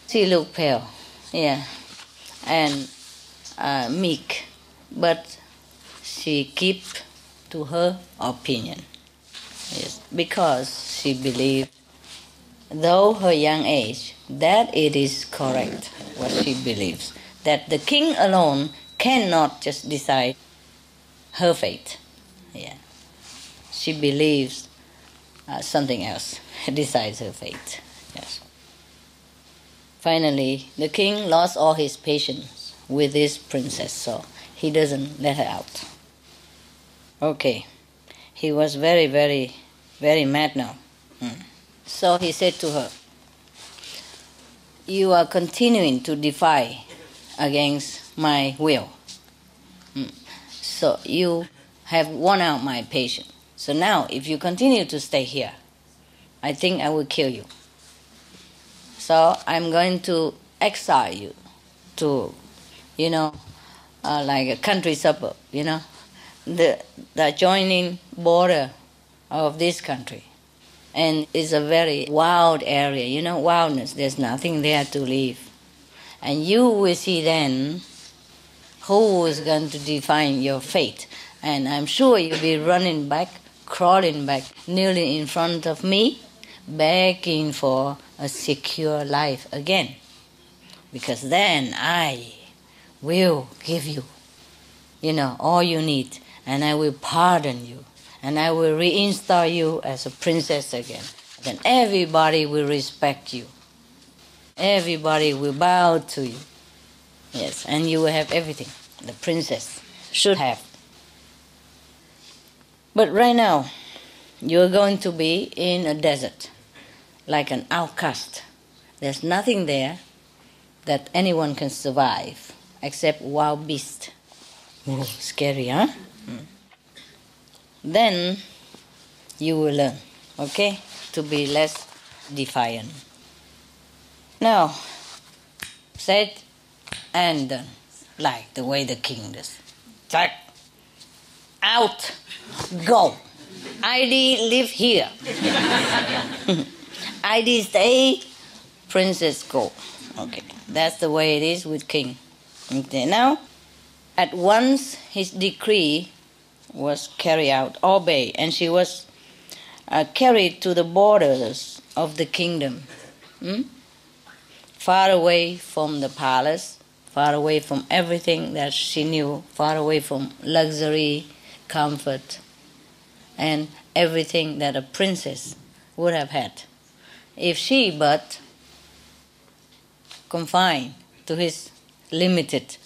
She looked pale, yeah, and meek, but she keep to her opinion, yes, because she believed, though her young age, that it is correct what she believes, that the king alone cannot just decide her fate. Yeah, she believes something else decides her fate. Yes. Finally, the king lost all his patience with this princess, so he doesn't let her out. Okay, he was very, very, very mad now. So he said to her, "You are continuing to defy against my will. So you have worn out my patience. So now, if you continue to stay here, I think I will kill you. So I'm going to exile you to, like a country suburb, the adjoining border of this country. And it's a very wild area, wildness. There's nothing there to live. And you will see then who is going to define your fate. And I'm sure you'll be running back, crawling back, kneeling in front of me, begging for a secure life again. Because then I will give you, all you need. And I will pardon you. And I will reinstall you as a princess again. Then everybody will respect you. Everybody will bow to you. Yes, and you will have everything the princess should have. But right now, you're going to be in a desert, like an outcast. There's nothing there that anyone can survive except wild beasts. Whoa, scary, huh? Then you will learn, okay, to be less defiant. Now, said and done, like the way the king does. Like, out, go. ID live here. ID stay, princess go. Okay, that's the way it is with king. Okay, now, at once his decree was carried out, obeyed, and she was carried to the borders of the kingdom, far away from the palace, far away from everything that she knew, far away from luxury, comfort, and everything that a princess would have had, if she but confined to his limited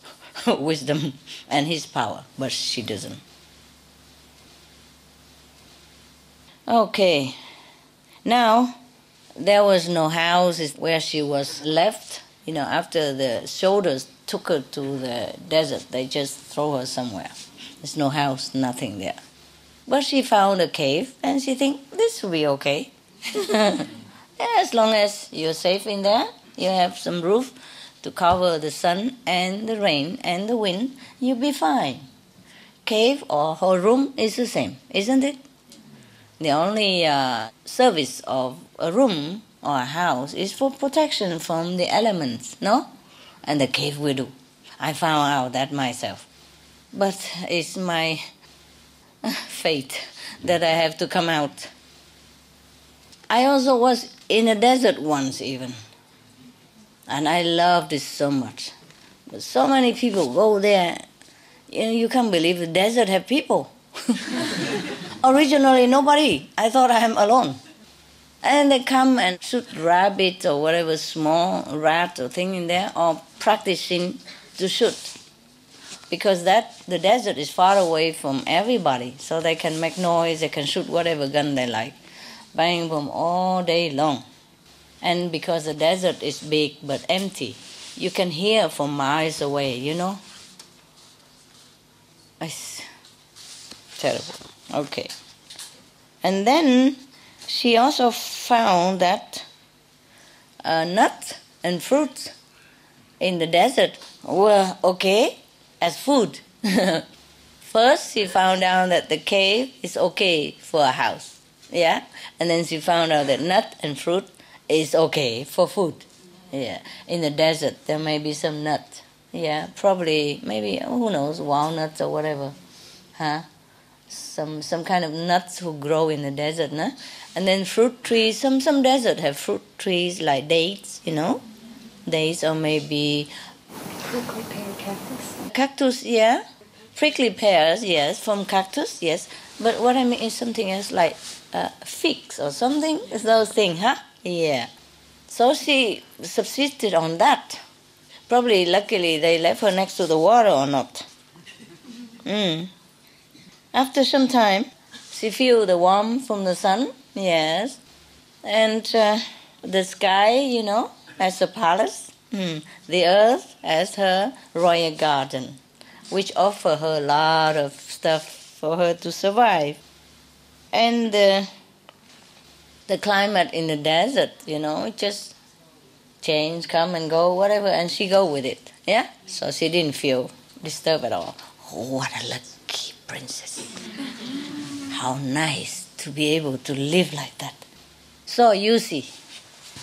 wisdom and his power, but she doesn't. Okay, now there was no house where she was left. After the soldiers took her to the desert, they just throw her somewhere. There's no house, nothing there. But she found a cave, and she think this will be okay. As long as you're safe in there, you have some roof to cover the sun and the rain and the wind, you'll be fine. Cave or her room is the same, isn't it? The only service of a room or a house is for protection from the elements, no? And the cave will do. I found out that myself. But it's my fate that I have to come out I also was in a desert once even. And I loved it so much. But so many people go there. You can't believe the desert have people. Originally, nobody. I thought I'm alone. And they come and shoot rabbit or whatever small rat or thing in there, or practicing to shoot. Because the desert is far away from everybody, so they can make noise, they can shoot whatever gun they like. Bang, boom, all day long. And because the desert is big but empty, you can hear from miles away, you know? It's terrible. Okay. And then she also found that nuts and fruits in the desert were okay as food. First, she found out that the cave is okay for a house. Yeah? And then she found out that nut and fruit is okay for food. Yeah. In the desert, there may be some nut. Yeah, probably, maybe, who knows, walnuts or whatever. Huh? Some kind of nuts who grow in the desert, no? And then fruit trees. Some desert have fruit trees like dates, you know? Dates, or maybe Prickly pear cactus. Cactus, yeah. Prickly pears, yes, from cactus, yes. But what I mean is something else like figs or something. It's those things, huh? Yeah. So she subsisted on that. Probably, luckily, they left her next to the water or not. After some time, she feel the warmth from the sun, yes. And the sky, you know, as a palace. The earth as her royal garden, which offer her a lot of stuff for her to survive. And the climate in the desert, you know, it just change, come and go, whatever, and she go with it, yeah? So she didn't feel disturbed at all. Oh, what a lucky princess. How nice to be able to live like that. So you see,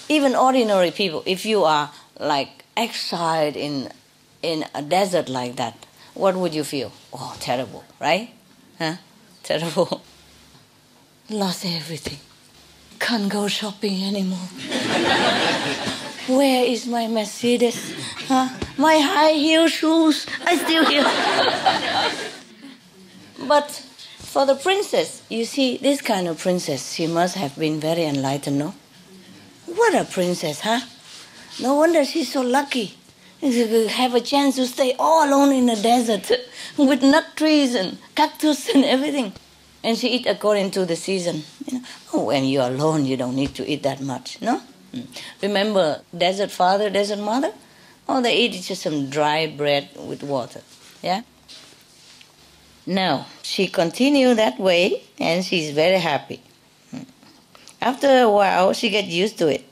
even ordinary people, if you are like exiled in a desert like that, what would you feel? Oh, terrible, right? Huh? Terrible. Lost everything. Can't go shopping anymore. Where is my Mercedes? Huh? My high heel shoes, I still here. But for the princess, you see, this kind of princess, she must have been very enlightened, no? What a princess, huh? No wonder she's so lucky. She have a chance to stay all alone in the desert with nut trees and cactus and everything. And she eat according to the season. You know? Oh, when you're alone, you don't need to eat that much, no? Remember desert father, desert mother? Oh, they eat just some dry bread with water, yeah? Now, she continued that way, and she's very happy. After a while, she gets used to it,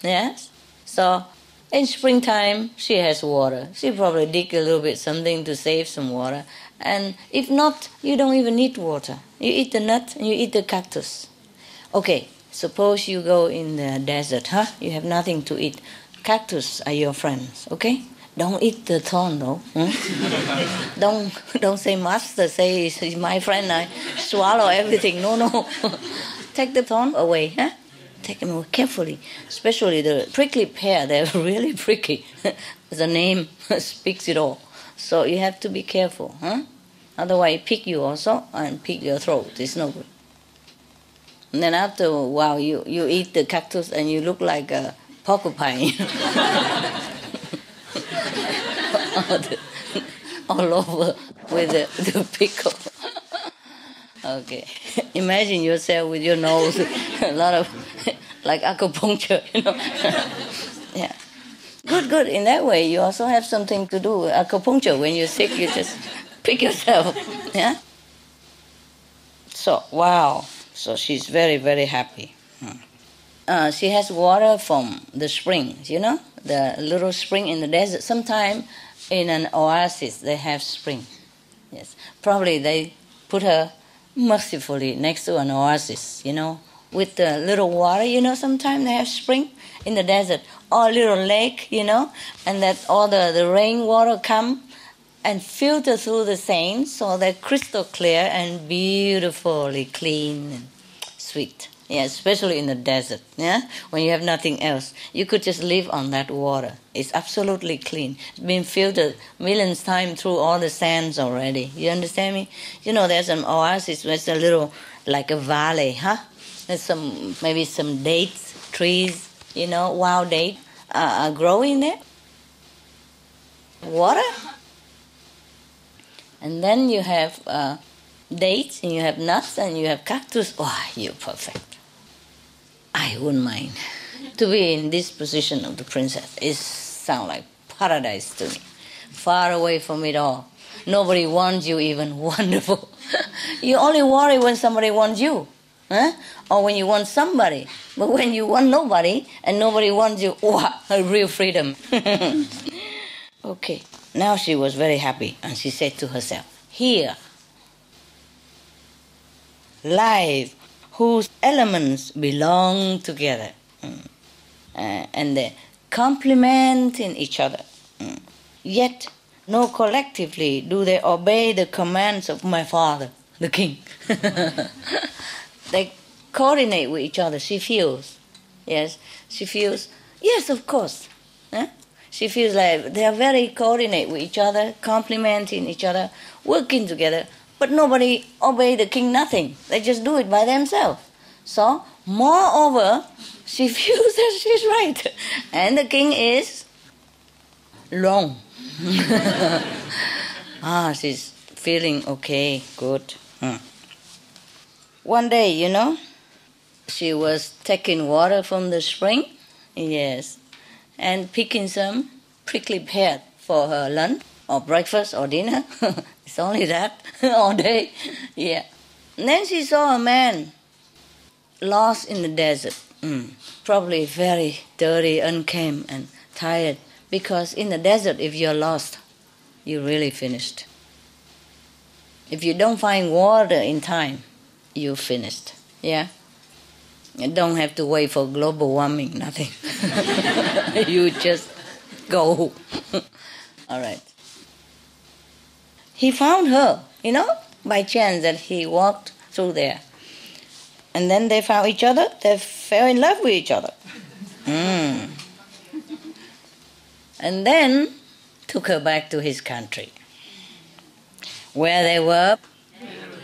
yes? So, in springtime, she has water. She probably dig a little bit something to save some water. And if not, you don't even need water. You eat the nut and you eat the cactus. Okay, suppose you go in the desert, huh? You have nothing to eat. Cactus are your friends, okay? Don't eat the thorn, though. Don't say master, say he's my friend, I swallow everything. No. Take the thorn away, huh? Take them away carefully. Especially the prickly pear, they're really pricky. The name speaks it all. So you have to be careful, huh? Otherwise, it pick you also and pick your throat. It's no good. And then after a while, you eat the cactus and you look like a porcupine. All over with the pickle. Okay. Imagine yourself with your nose, a lot of, like acupuncture, you know. Yeah. Good. In that way, you also have something to do with acupuncture. When you're sick, you just pick yourself. Yeah? So, wow. So she's very, very happy. She has water from the springs, you know? The little spring in the desert. Sometimes in an oasis, they have spring. Yes. Probably they put her mercifully next to an oasis, you know? With the little water, you know, sometimes they have spring in the desert, or a little lake, you know, and that all the rainwater come and filter through the sand, so they're crystal clear and beautifully clean and sweet. Yeah, especially in the desert, yeah? When you have nothing else. You could just live on that water. It's absolutely clean. It's been filtered millions of times through all the sands already. You understand me? You know, there's an oasis, there's a little, like a valley, huh? There's maybe some dates, trees, you know, wild dates are growing there. Water. And then you have dates, and you have nuts, and you have cactus. Oh, you're perfect. I wouldn't mind to be in this position of the princess. It sounds like paradise to me. Far away from it all. Nobody wants you even. Wonderful. You only worry when somebody wants you. Huh? Or when you want somebody. But when you want nobody and nobody wants you, wow, a real freedom. Okay. Now she was very happy, and she said to herself, here, life whose elements belong together, and they complement in each other. Yet, no collectively do they obey the commands of my father, the king. They coordinate with each other. She feels, yes, yes, of course. Huh? She feels like they are very coordinate with each other, complementing each other, working together. But nobody obey the king, nothing. They just do it by themselves. So, moreover, she feels that she's right. And the king is wrong. She's feeling okay, good. One day, you know, she was taking water from the spring, yes, and picking some prickly pear for her lunch, or breakfast, or dinner. It's only that all day. Yeah. And then she saw a man lost in the desert. Probably very dirty, unkempt, and tired. Because in the desert, if you're lost, you're really finished. If you don't find water in time, you're finished. Yeah? You don't have to wait for global warming, nothing. You just go. All right. He found her, you know, by chance that he walked through there. And then they found each other. They fell in love with each other. And then took her back to his country, where they were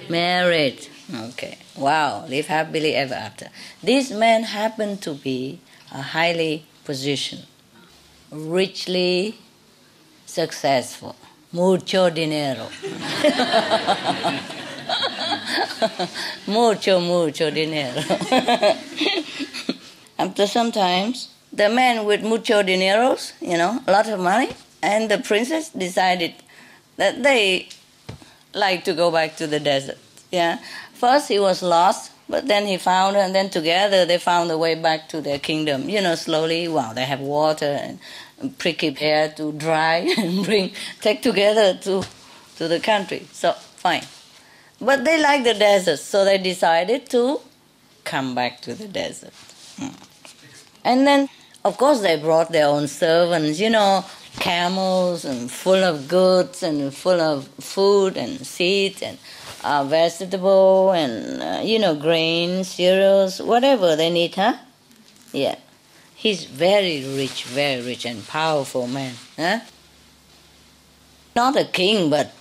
married. Okay. Wow. Live happily ever after. This man happened to be a highly positioned, richly successful. Mucho dinero. mucho dinero. After sometimes, the man with mucho dineros, you know, a lot of money, and the princess decided that they like to go back to the desert. Yeah. First he was lost, but then he found her, and then together they found a way back to their kingdom. You know, slowly, wow, they have water and prickly pear to dry and take together to the country. So, fine. But they like the desert, so they decided to come back to the desert. And then, of course, they brought their own servants, you know, camels, and full of goods, and full of food, and seeds, and vegetable, and, you know, grains, cereals, whatever they need, huh? Yeah. He's very rich and powerful man. Huh? Not a king, but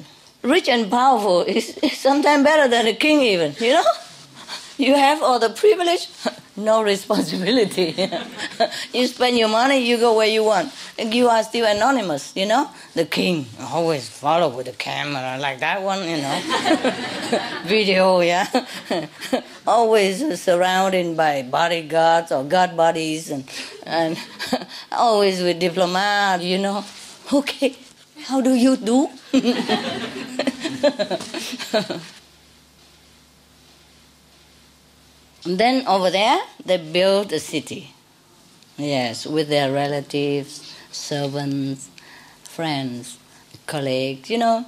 rich and powerful is sometimes better than a king even, you know? You have all the privilege, no responsibility. You spend your money, you go where you want. And you are still anonymous, you know? The king always follow with the camera, like that one, you know? Video, yeah? Always surrounded by bodyguards or guard bodies, and always with diplomats, you know? Okay, how do you do? And then over there, they built a city. Yes, with their relatives, servants, friends, colleagues, you know,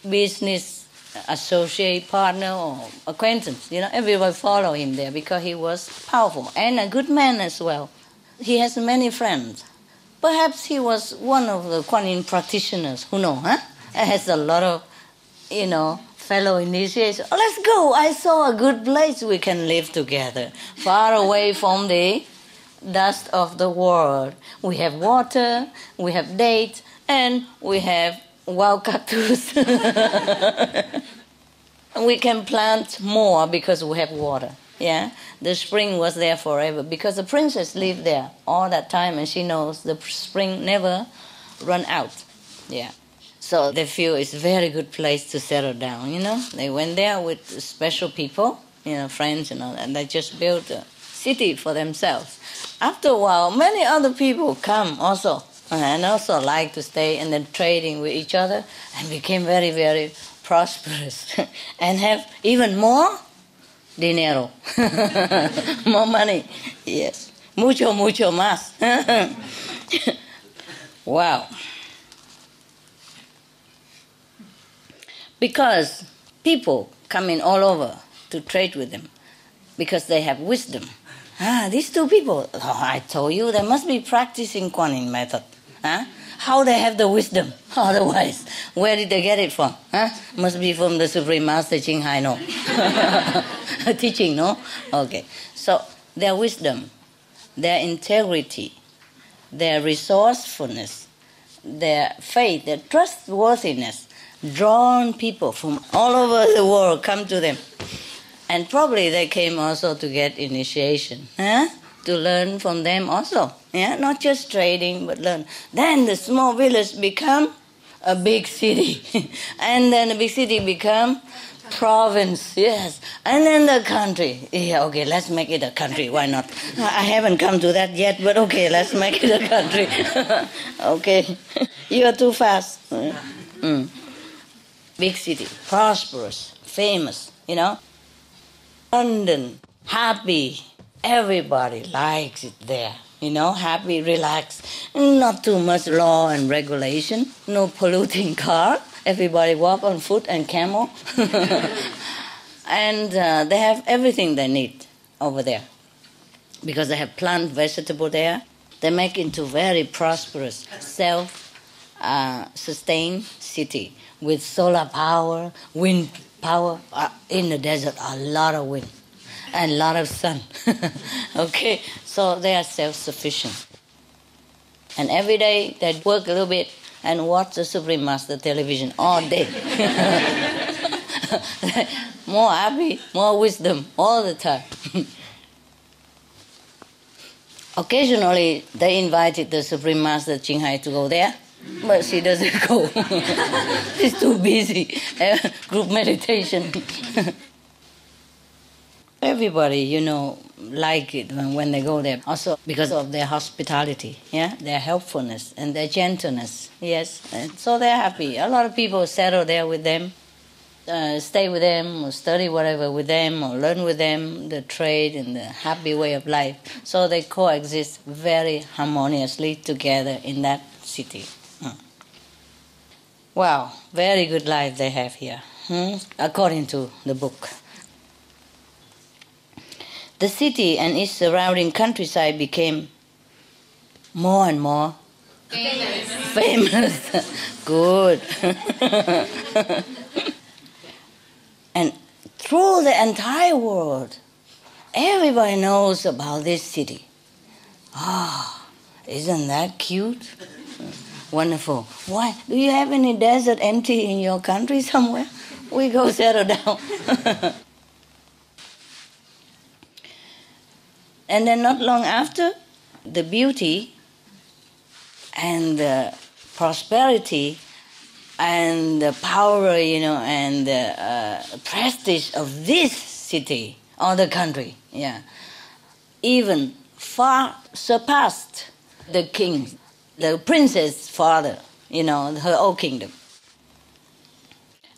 business associate, partner, or acquaintance. You know, everyone follow him there because he was powerful and a good man as well. He has many friends. Perhaps he was one of the Kuan Yin practitioners, who knows, huh? Has a lot of, you know, fellow initiates, oh, let's go. I saw a good place we can live together, far away from the dust of the world. We have water, we have dates, and we have wild cactus. We can plant more because we have water. Yeah, the spring was there forever because the princess lived there all that time, and she knows the spring never run out. Yeah, so they feel it's a very good place to settle down. They went there with special people, friends and all, and they just built a city for themselves. After a while, many other people come also, and also like to stay and then trading with each other, and became very, very prosperous and have even more dinero, more money. Yes, mucho más. Wow. Because people come in all over to trade with them because they have wisdom. These two people, I told you, they must be practicing Kuan method. How they have the wisdom? Otherwise, where did they get it from? Must be from the Supreme Master Ching Hai, no? Teaching, no? Okay. So their wisdom, their integrity, their resourcefulness, their faith, their trustworthiness, drawn people from all over the world come to them. And probably they came also to get initiation, to learn from them also. Yeah, not just trading, but learn. Then the small village become a big city. And then the big city become province, yes. And then the country. Yeah, okay, let's make it a country. Why not? I haven't come to that yet, but okay, let's make it a country. Okay, you're too fast. Big city, prosperous, famous, London, happy. Everybody likes it there. Happy, relaxed. Not too much law and regulation. No polluting car. Everybody walk on foot and camel. And they have everything they need over there. Because they have plant, vegetable there. They make into very prosperous, self-sustained city with solar power, wind power. In the desert, a lot of wind and a lot of sun. Okay, so they are self-sufficient. And every day they work a little bit and watch the Supreme Master television all day. More happy, more wisdom all the time. Occasionally they invited the Supreme Master Ching Hai to go there, but she doesn't go. She's too busy. Group meditation. Everybody, like it when they go there. Also because of their hospitality, their helpfulness and their gentleness, yes. And so they're happy. A lot of people settle there with them, stay with them, or study whatever with them, or learn with them the trade and the happy way of life. So they coexist very harmoniously together in that city. Wow, very good life they have here, according to the book. The city and its surrounding countryside became more and more famous. Good. And through the entire world, everybody knows about this city. Isn't that cute? Wonderful. Why? Do you have any desert empty in your country somewhere? We go settle down. And then not long after, the beauty and the prosperity and the power, and the prestige of this city or the country, even far surpassed the king, the princess' father, her old kingdom.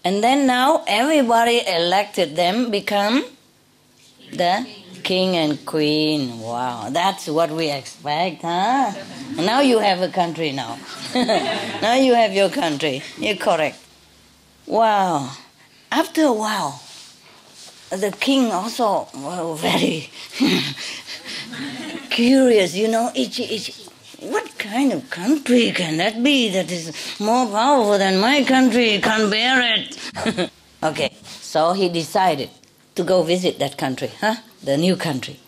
And then now everybody elected them become the king and queen. Wow, that's what we expect, huh? Now you have a country now. Now you have your country. You're correct. Wow. After a while, the king also very curious, itchy. What kind of country can that be that is more powerful than my country? Can't bear it. Okay, So he decided to go visit that country, the new country.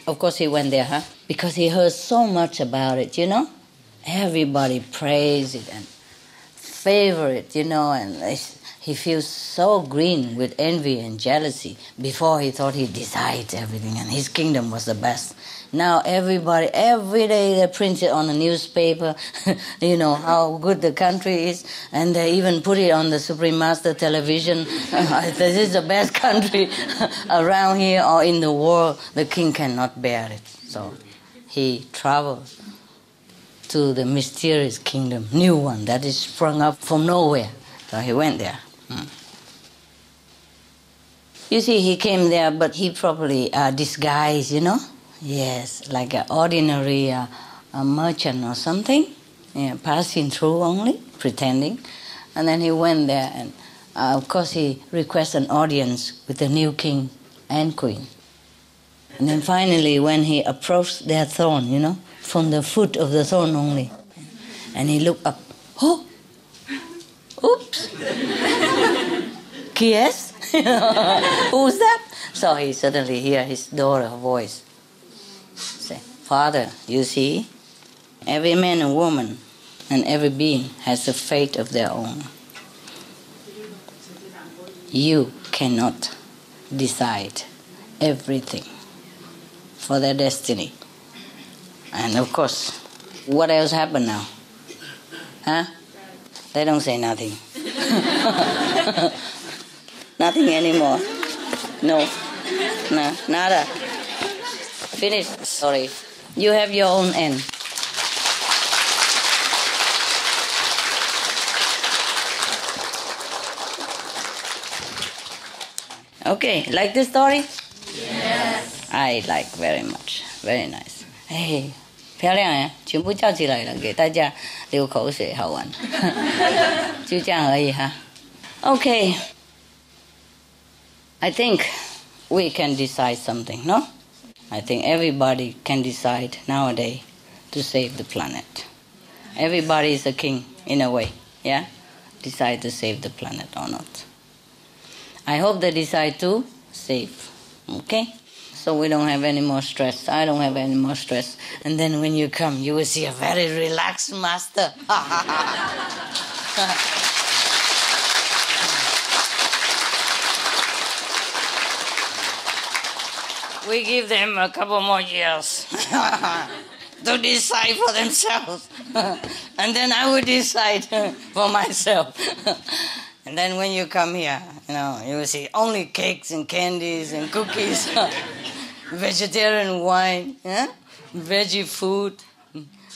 Of course he went there, because he heard so much about it, Everybody praised it and favor it, and he feels so green with envy and jealousy. Before he thought he decides everything and his kingdom was the best. Now everybody, every day they print it on the newspaper, how good the country is, and they even put it on the Supreme Master television. This is the best country around here or in the world. The king cannot bear it. So he traveled to the mysterious kingdom, new one that is sprung up from nowhere. So he went there. You see, he came there, but he probably disguised, Yes, like an ordinary a merchant or something, passing through only, pretending. And then he went there, and of course he requested an audience with the new king and queen. And then finally, when he approached their throne, from the foot of the throne only, and he looked up, oh, oops, yes, who's that? So he suddenly heard his daughter's voice. Say, Father, you see, every man and woman and every being has a fate of their own. You cannot decide everything for their destiny. And of course, what else happened now? They don't say nothing. Nothing anymore. No, nada. Finished. Sorry. You have your own end. Okay, like this story? Yes. I like very much. Very nice. Hey, 漂亮哎，全部叫起来了，给大家流口水，好玩。就这样而已哈。Okay. I think we can decide something, no? I think everybody can decide nowadays to save the planet. Everybody is a king in a way, yeah? Decide to save the planet or not. I hope they decide to save, okay? So we don't have any more stress. I don't have any more stress. And then when you come, you will see a very relaxed master. We give them a couple more years to decide for themselves. And then I will decide for myself. And then when you come here, you will see only cakes and candies and cookies, vegetarian wine, veggie food,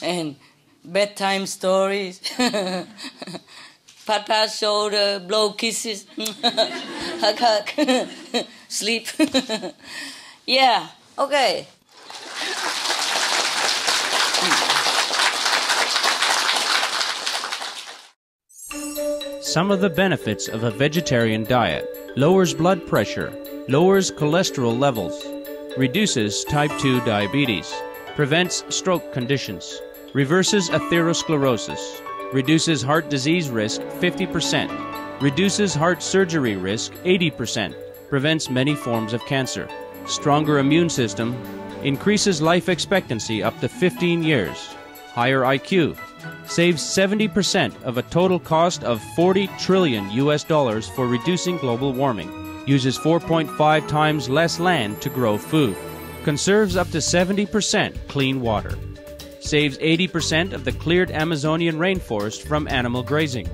and bedtime stories, pat shoulder, blow kisses, hug, sleep. Yeah, okay. Some of the benefits of a vegetarian diet: lowers blood pressure, lowers cholesterol levels, reduces type 2 diabetes, prevents stroke conditions, reverses atherosclerosis, reduces heart disease risk 50%, reduces heart surgery risk 80%, prevents many forms of cancer, stronger immune system, increases life expectancy up to 15 years, higher IQ, saves 70% of a total cost of $40 trillion for reducing global warming, uses 4.5 times less land to grow food, conserves up to 70% clean water, saves 80% of the cleared Amazonian rainforest from animal grazing,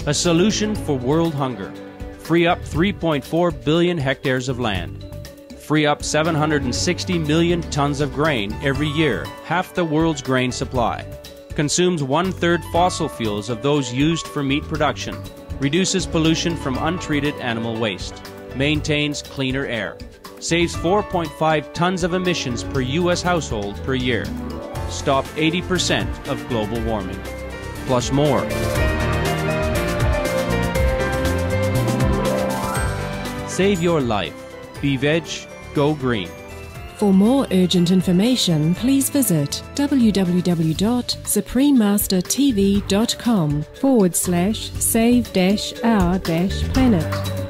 a solution for world hunger, free up 3.4 billion hectares of land, free up 760 million tons of grain every year, half the world's grain supply, consumes 1/3 fossil fuels of those used for meat production, reduces pollution from untreated animal waste, maintains cleaner air, saves 4.5 tons of emissions per U.S. household per year, stop 80% of global warming, plus more. Save your life. Be veg, go green. For more urgent information, please visit www.suprememastertv.com/save-our-planet.